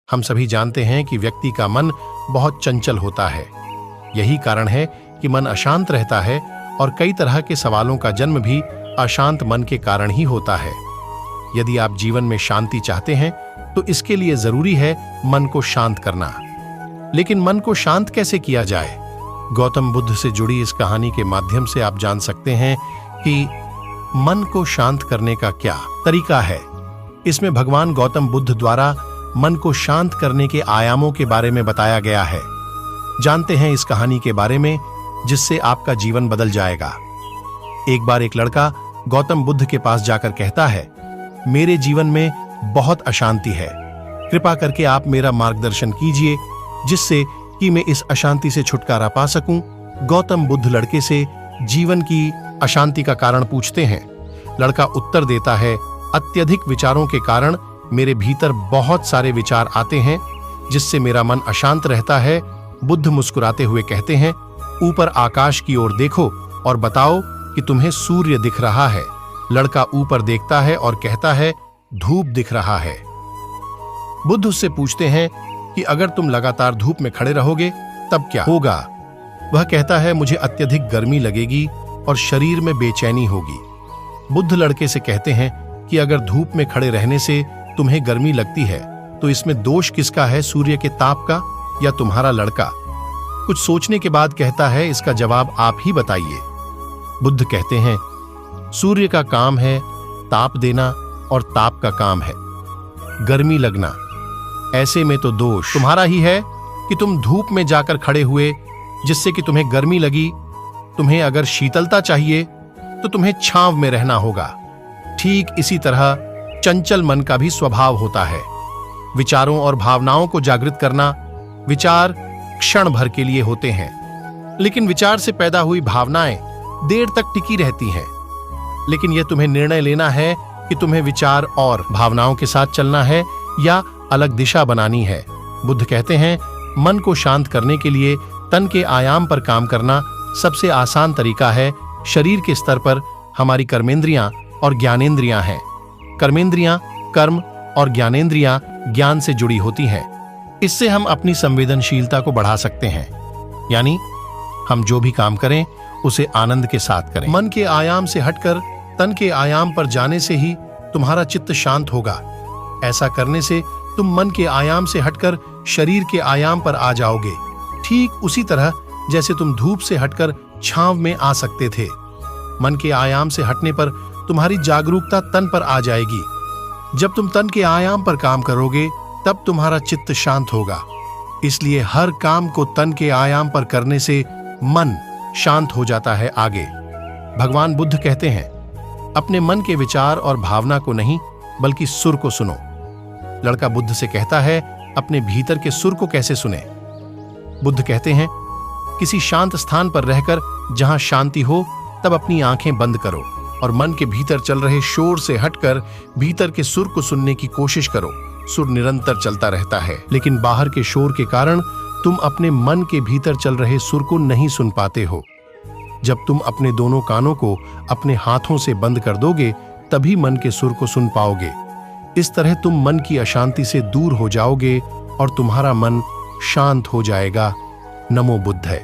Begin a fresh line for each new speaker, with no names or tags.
हम सभी जानते हैं कि व्यक्ति का मन बहुत चंचल होता है। यही कारण है कि मन अशांत रहता है और कई तरह के सवालों का जन्म भी अशांत मन के कारण ही होता है। यदि आप जीवन में शांति चाहते हैं तो इसके लिए जरूरी है मन को शांत करना। लेकिन मन को शांत कैसे किया जाए? गौतम बुद्ध से जुड़ी इस कहानी के माध्यम से आप जान सकते हैं कि मन को शांत करने का क्या तरीका है। इसमें भगवान गौतम बुद्ध द्वारा मन को शांत करने के आयामों के बारे में बताया गया है। जानते हैं इस कहानी के बारे में जिससे आपका जीवन बदल जाएगा। एक बार एक लड़का गौतम बुद्ध के पास जाकर कहता है, मेरे जीवन में बहुत अशांति है, कृपा करके आप मेरा मार्गदर्शन कीजिए जिससे कि मैं इस अशांति से छुटकारा पा सकूं। गौतम बुद्ध लड़के से जीवन की अशांति का कारण पूछते हैं। लड़का उत्तर देता है, अत्यधिक विचारों के कारण मेरे भीतर बहुत सारे विचार आते हैं जिससे मेरा मन अशांत रहता है। बुद्ध मुस्कुराते हुए कहते हैं, ऊपर आकाश की ओर देखो और बताओ कि तुम्हें सूर्य दिख रहा है। लड़का ऊपर देखता है और कहता है, धूप दिख रहा है। बुद्ध उससे पूछते हैं कि अगर तुम लगातार धूप में खड़े रहोगे तब क्या होगा? वह कहता है, मुझे अत्यधिक गर्मी लगेगी और शरीर में बेचैनी होगी। बुद्ध लड़के से कहते हैं कि अगर धूप में खड़े रहने से तुम्हें गर्मी लगती है तो इसमें दोष किसका है, सूर्य के ताप का या तुम्हारा लड़का? कुछ सोचने के बाद कहता है, इसका जवाब आप ही बताइए। बुद्ध कहते हैं, सूर्य का काम है ताप देना और ताप का काम है गर्मी लगना। ऐसे में तो दोष तुम्हारा ही है कि तुम धूप में जाकर खड़े हुए जिससे कि तुम्हें गर्मी लगी। तुम्हें अगर शीतलता चाहिए तो तुम्हें छांव में रहना होगा। ठीक इसी तरह चंचल मन का भी स्वभाव होता है। विचारों और भावनाओं को जागृत करना। विचार क्षण भर के लिए होते हैं, लेकिन विचार से पैदा हुई भावनाएं देर तक टिकी रहती हैं। लेकिन यह तुम्हें निर्णय लेना है कि तुम्हें विचार और भावनाओं के साथ चलना है या अलग दिशा बनानी है। बुद्ध कहते हैं, मन को शांत करने के लिए तन के आयाम पर काम करना सबसे आसान तरीका है। शरीर के स्तर पर हमारी कर्मेंद्रियां और ज्ञानेंद्रियां हैं। कर्मेंद्रियां कर्म और ज्ञानेंद्रियां ज्ञान से जुड़ी होती हैं। इससे हम अपनी संवेदनशीलता को बढ़ा सकते हैं, यानी हम जो भी काम करें उसे आनंद के साथ करें। मन के आयाम से हटकर तन के आयाम पर जाने से ही तुम्हारा चित्त शांत होगा। ऐसा करने से तुम मन के आयाम से हटकर शरीर के आयाम पर आ जाओगे, ठीक उसी तरह जैसे तुम धूप से हटकर छांव में आ सकते थे। मन के आयाम से हटने पर तुम्हारी जागरूकता तन पर आ जाएगी। जब तुम तन के आयाम पर काम करोगे तब तुम्हारा चित्त शांत होगा। इसलिए हर काम को तन के आयाम पर करने से मन शांत हो जाता है। आगे भगवान बुद्ध कहते हैं, अपने मन के विचार और भावना को नहीं बल्कि सुर को सुनो। लड़का बुद्ध से कहता है, अपने भीतर के सुर को कैसे सुने? बुद्ध कहते हैं, किसी शांत स्थान पर रहकर जहां शांति हो तब अपनी आंखें बंद करो और मन के भीतर चल रहे शोर से हटकर भीतर के सुर को सुनने की कोशिश करो। सुर निरंतर चलता रहता है, लेकिन बाहर के शोर के कारण तुम अपने मन के भीतर चल रहे सुर को नहीं सुन पाते हो। जब तुम अपने दोनों कानों को अपने हाथों से बंद कर दोगे तभी मन के सुर को सुन पाओगे। इस तरह तुम मन की अशांति से दूर हो जाओगे और तुम्हारा मन शांत हो जाएगा। नमो बुद्ध है।